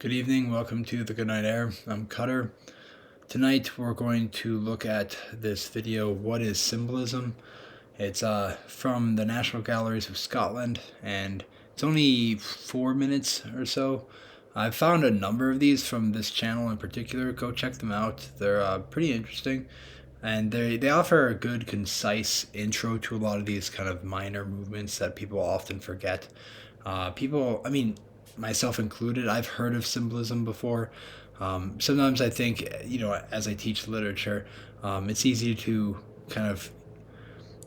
Good evening, welcome to the Good Night Air. I'm Cutter. Tonight we're going to look at this video, What is Symbolism? It's from the National Galleries of Scotland, and it's only 4 minutes or so. I've found a number of these from this channel in particular. Go check them out. They're pretty interesting, and they offer a good, concise intro to a lot of these kind of minor movements that people often forget. Myself included, I've heard of symbolism before. Sometimes I think, as I teach literature, it's easy to kind of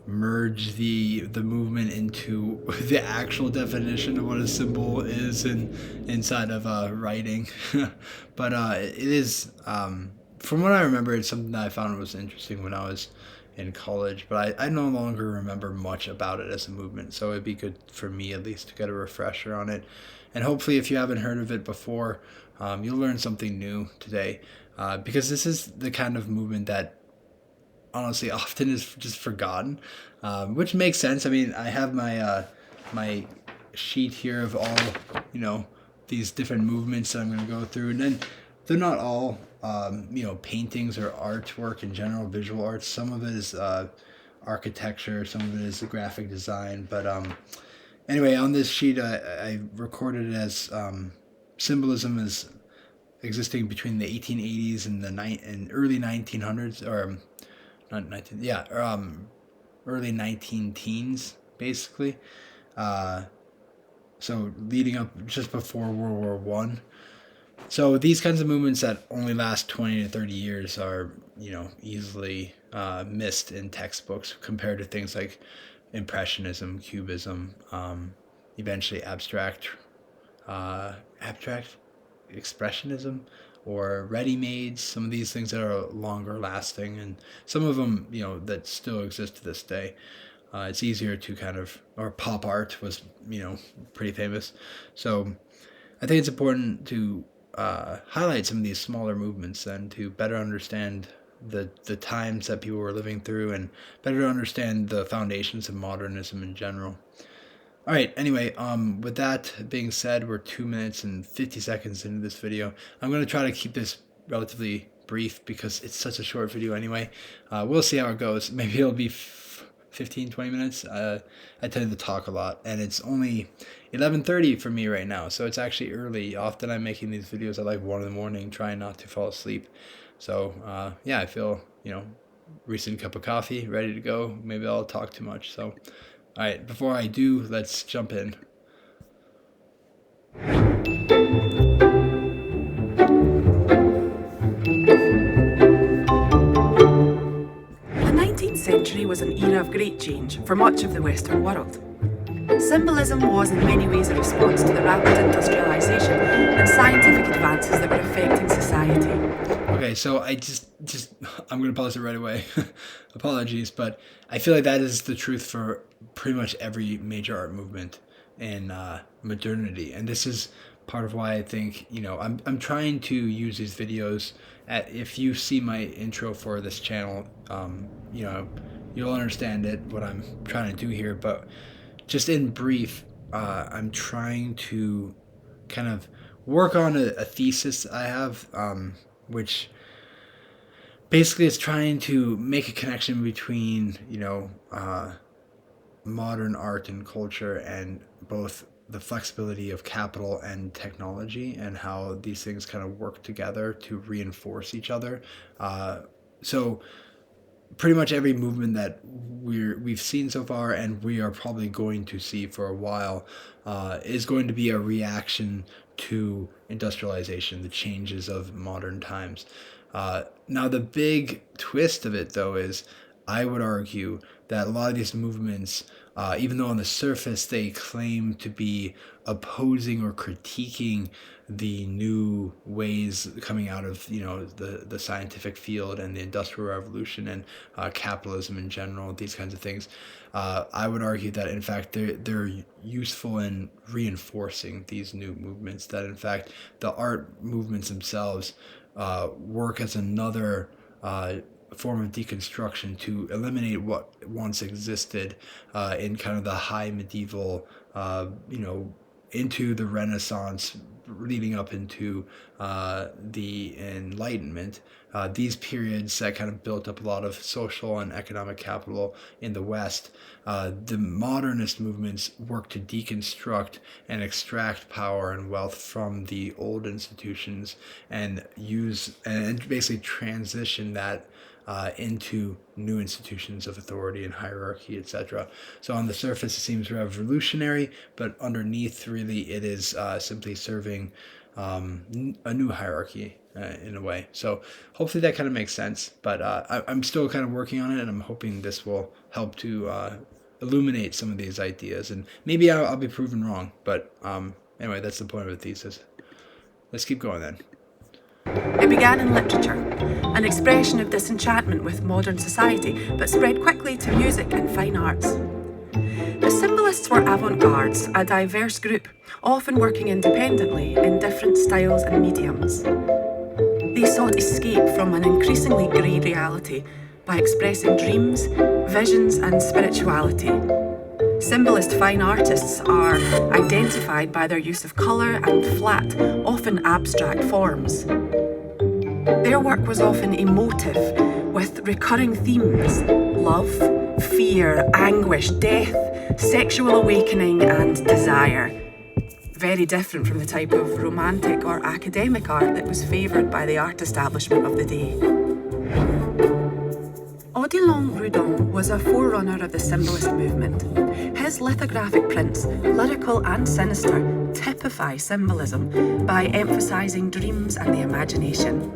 merge the movement into the actual definition of what a symbol is inside of writing. But it is, from what I remember, it's something that I found was interesting when I was in college, but I no longer remember much about it as a movement, so it'd be good for me at least to get a refresher on it. And hopefully, if you haven't heard of it before, you'll learn something new today, because this is the kind of movement that honestly often is just forgotten, which makes sense. I mean, I have my sheet here of all these different movements that I'm going to go through, and then they're not all paintings or artwork in general, visual arts. Some of it is architecture, some of it is graphic design, but anyway, on this sheet, I recorded it as symbolism is existing between the 1880s and and early 1900s, or not 19, yeah, early 19 teens, basically. So leading up just before World War One. So these kinds of movements that only last 20 to 30 years are, easily missed in textbooks compared to things like Impressionism, Cubism, eventually abstract expressionism, or ready-mades. Some of these things that are longer lasting, and some of them, that still exist to this day. It's easier to or pop art was, pretty famous. So I think it's important to highlight some of these smaller movements and to better understand the times that people were living through, and better understand the foundations of modernism in general. All right, anyway, with that being said, we're 2 minutes and 50 seconds into this video. I'm going to try to keep this relatively brief because it's such a short video anyway. We'll see how it goes. Maybe it'll be 15, 20 minutes. I tend to talk a lot, and it's only 11:30 for me right now, so it's actually early. Often I'm making these videos at like 1 in the morning, trying not to fall asleep. So I feel, recent cup of coffee, ready to go. Maybe I'll talk too much. So, all right, before I do, let's jump in. The 19th century was an era of great change for much of the Western world. Symbolism was in many ways a response to the rapid industrialization and scientific advances that were affecting society. Okay, so I'm going to pause it right away. Apologies, but I feel like that is the truth for pretty much every major art movement in modernity. And this is part of why I think, I'm trying to use these videos. If you see my intro for this channel, you'll understand it, what I'm trying to do here. But just in brief, I'm trying to kind of work on a thesis I have, which basically is trying to make a connection between, modern art and culture, and both the flexibility of capital and technology, and how these things kind of work together to reinforce each other. So pretty much every movement that we've seen so far, and we are probably going to see for a while, is going to be a reaction to industrialization, the changes of modern times. Now, the big twist of it, though, is I would argue that a lot of these movements, even though on the surface they claim to be opposing or critiquing the new ways coming out of the scientific field and the industrial revolution and capitalism in general, these kinds of things, I would argue that in fact they're useful in reinforcing these new movements, that in fact the art movements themselves work as another form of deconstruction to eliminate what once existed in kind of the high medieval, into the Renaissance leading up into the Enlightenment, these periods that kind of built up a lot of social and economic capital in the West, the modernist movements work to deconstruct and extract power and wealth from the old institutions and use and basically transition that into new institutions of authority and hierarchy, etc. So on the surface, it seems revolutionary, but underneath, really, it is simply serving a new hierarchy in a way. So hopefully that kind of makes sense. But I'm still kind of working on it, and I'm hoping this will help to illuminate some of these ideas. And maybe I'll be proven wrong. But anyway, that's the point of the thesis. Let's keep going then. It began in literature, an expression of disenchantment with modern society, but spread quickly to music and fine arts. The symbolists were avant-gardes, a diverse group, often working independently in different styles and mediums. They sought escape from an increasingly grey reality by expressing dreams, visions, and spirituality. Symbolist fine artists are identified by their use of colour and flat, often abstract forms. Their work was often emotive, with recurring themes: love, fear, anguish, death, sexual awakening, and desire. Very different from the type of romantic or academic art that was favoured by the art establishment of the day. Odilon Rudon was a forerunner of the symbolist movement. His lithographic prints, lyrical and sinister, typify symbolism by emphasising dreams and the imagination.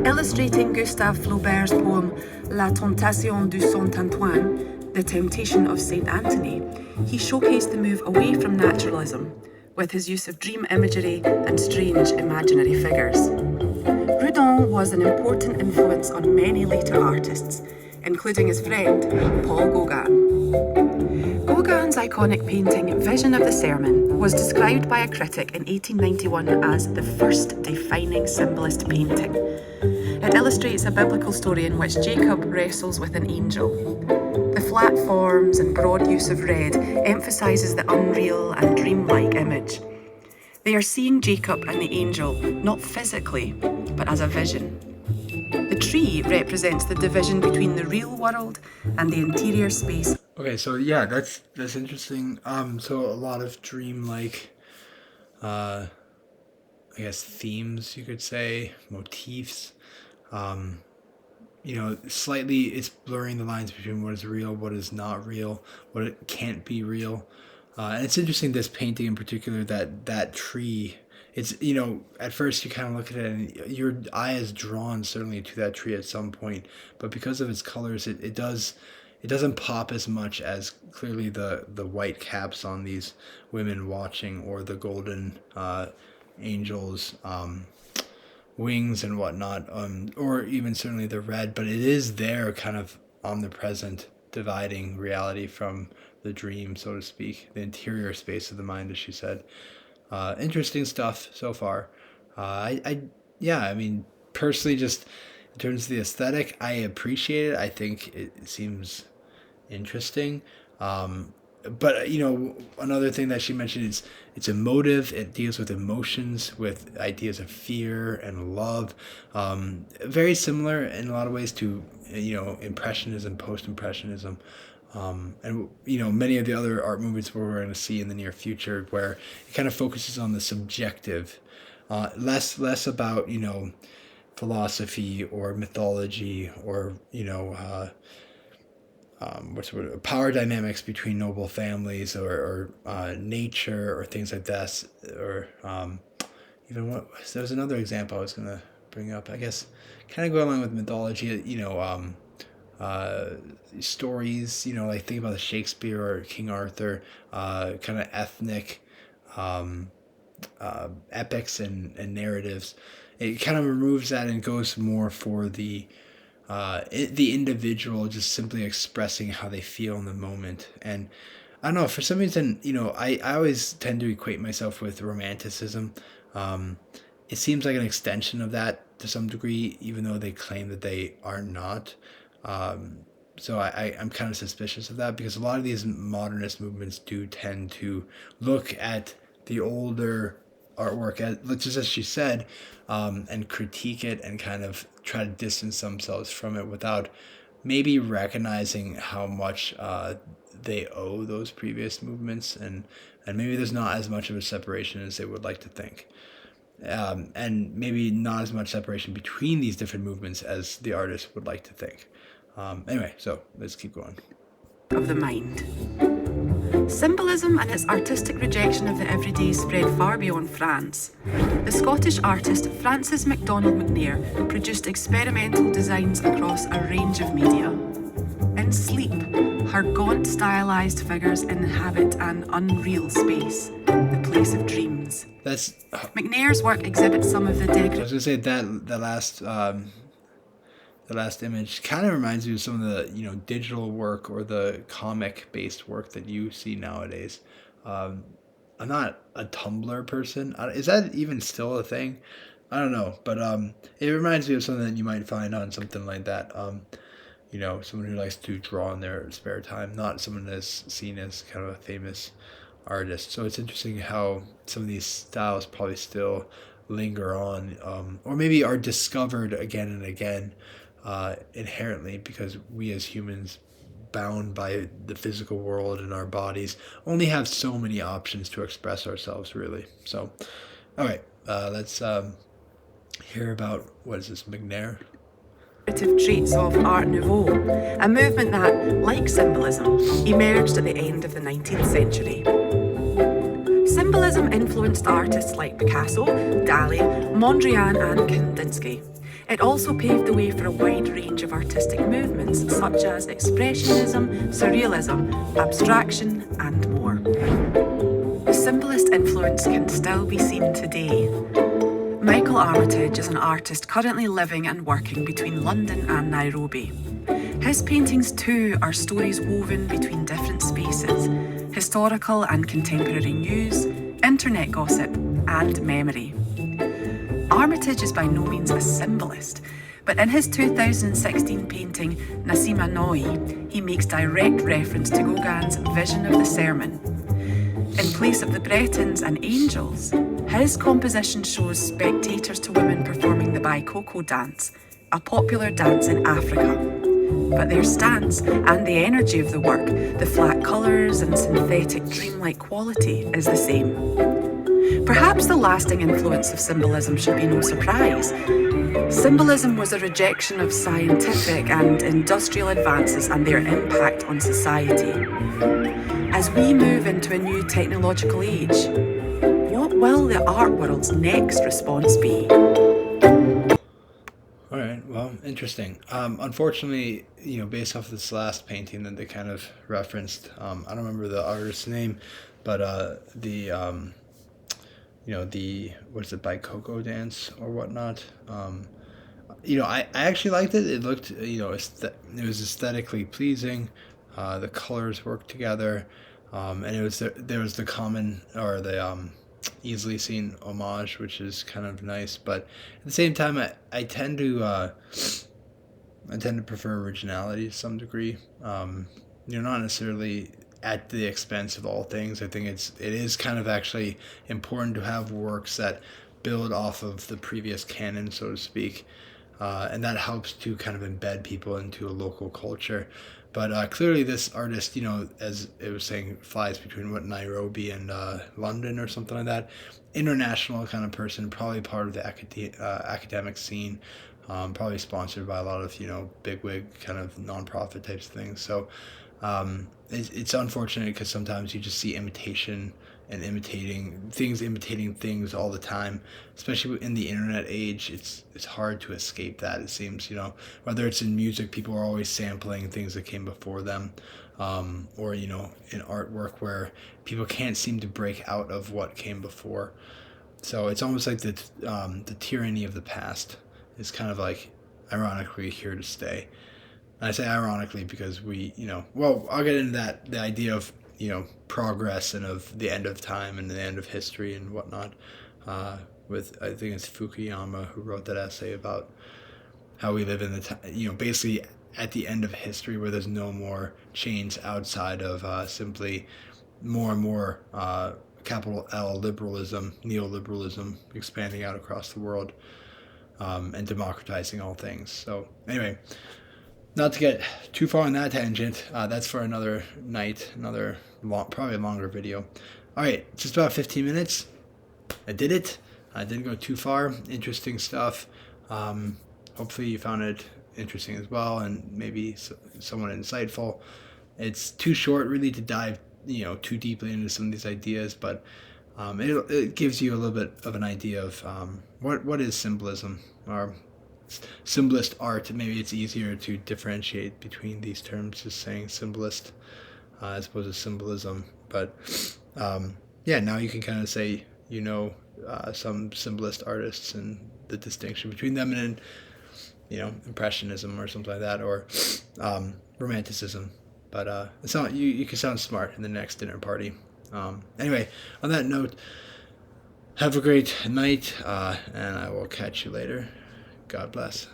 Illustrating Gustave Flaubert's poem La Tentation du Saint Antoine, The Temptation of Saint Anthony, he showcased the move away from naturalism with his use of dream imagery and strange imaginary figures. Rudon was an important influence on many later artists, including his friend Paul Gauguin. Gauguin's iconic painting Vision of the Sermon was described by a critic in 1891 as the first defining symbolist painting. It illustrates a biblical story in which Jacob wrestles with an angel. The flat forms and broad use of red emphasises the unreal and dreamlike image. They are seeing Jacob and the angel not physically, but as a vision. The tree represents the division between the real world and the interior space. Okay, so yeah, that's interesting. So a lot of dreamlike, I guess, themes, you could say, motifs. Slightly it's blurring the lines between what is real, what is not real, what it can't be real. And it's interesting, this painting in particular, that tree. It's, at first you kind of look at it and your eye is drawn certainly to that tree at some point, but because of its colors, it doesn't pop as much as clearly the white caps on these women watching, or the golden angels wings and whatnot, or even certainly the red, but it is there, kind of omnipresent, dividing reality from the dream, so to speak, the interior space of the mind, as she said. Interesting stuff so far. I mean, personally, just in terms of the aesthetic, I appreciate it. I think it seems interesting. But another thing that she mentioned is it's emotive. It deals with emotions, with ideas of fear and love. Very similar in a lot of ways to impressionism, post-impressionism. And many of the other art movements we're going to see in the near future, where it kind of focuses on the subjective, less about philosophy or mythology, or power dynamics between noble families, or nature, or things like that, or even there was another example I was going to bring up, I guess, kind of go along with mythology, stories, like think about the Shakespeare or King Arthur, kind of ethnic epics and narratives. It kind of removes that and goes more for the individual, just simply expressing how they feel in the moment. And I don't know, for some reason, I always tend to equate myself with romanticism. It seems like an extension of that to some degree, even though they claim that they are not. So I'm kind of suspicious of that, because a lot of these modernist movements do tend to look at the older artwork, just as she said, and critique it and kind of try to distance themselves from it without maybe recognizing how much they owe those previous movements, and maybe there's not as much of a separation as they would like to think, and maybe not as much separation between these different movements as the artist would like to think. Anyway, so let's keep going. Of the mind. Symbolism and its artistic rejection of the everyday spread far beyond France. The Scottish artist Frances MacDonald McNair produced experimental designs across a range of media. In Sleep, her gaunt, stylized figures inhabit an unreal space, the place of dreams. McNair's work exhibits some of the I was gonna say that the last image kind of reminds me of some of the digital work or the comic based work that you see nowadays. I'm not a Tumblr person. Is that even still a thing? I don't know, but it reminds me of something that you might find on something like that. Someone who likes to draw in their spare time, not someone that's seen as kind of a famous artist. So it's interesting how some of these styles probably still linger on, or maybe are discovered again and again, inherently, because we as humans, bound by the physical world and our bodies, only have so many options to express ourselves, really. So, all right, let's hear about, what is this, McNair? Traits of Art Nouveau, a movement that, like symbolism, emerged at the end of the 19th century. Symbolism influenced artists like Picasso, Dali, Mondrian, and Kandinsky. It also paved the way for a wide range of artistic movements such as Expressionism, Surrealism, Abstraction, and more. The symbolist influence can still be seen today. Michael Armitage is an artist currently living and working between London and Nairobi. His paintings too are stories woven between different spaces, historical and contemporary news, internet gossip, and memory. Armitage is by no means a symbolist, but in his 2016 painting Nasima Noi, he makes direct reference to Gauguin's Vision of the Sermon. In place of the Bretons and angels, his composition shows spectators to women performing the Baikoko dance, a popular dance in Africa. But their stance and the energy of the work, the flat colours and synthetic dreamlike quality, is the same. Perhaps the lasting influence of symbolism should be no surprise. Symbolism was a rejection of scientific and industrial advances and their impact on society. As we move into a new technological age, what will the art world's next response be? All right, well, interesting. Unfortunately, based off this last painting that they kind of referenced, I don't remember the artist's name, but the what's it, Baikoko dance or whatnot. I actually liked it. It looked, it was aesthetically pleasing. The colors worked together, and there was the common, or the easily seen homage, which is kind of nice. But at the same time, I tend to prefer originality to some degree. Not necessarily at the expense of all things. I think it is kind of actually important to have works that build off of the previous canon, so to speak, and that helps to kind of embed people into a local culture. But clearly, this artist, as it was saying, flies between Nairobi and London or something like that. International kind of person, probably part of the academic scene, probably sponsored by a lot of bigwig kind of nonprofit types of things. So it's unfortunate because sometimes you just see imitation and imitating things all the time, especially in the internet age. It's hard to escape that, it seems. Whether it's in music, people are always sampling things that came before them, or in artwork where people can't seem to break out of what came before. So it's almost like the tyranny of the past is kind of like ironically here to stay. And I say ironically because I'll get into that, the idea of progress and of the end of time and the end of history and whatnot, with, I think it's Fukuyama who wrote that essay about how we live in the time, basically at the end of history where there's no more change outside of simply more and more capital L liberalism, neoliberalism, expanding out across the world, and democratizing all things. So anyway, not to get too far on that tangent, that's for another night, another probably longer video. All right, just about 15 minutes. I did it. I didn't go too far. Interesting stuff. Hopefully you found it interesting as well, and maybe somewhat insightful. It's too short really to dive too deeply into some of these ideas, but it gives you a little bit of an idea of what is symbolism, or symbolist art. Maybe it's easier to differentiate between these terms, just saying symbolist as opposed to symbolism. But yeah, now you can kind of say some symbolist artists and the distinction between them and impressionism or something like that, or romanticism. But you can sound smart in the next dinner party. Anyway, on that note, have a great night, and I will catch you later. God bless.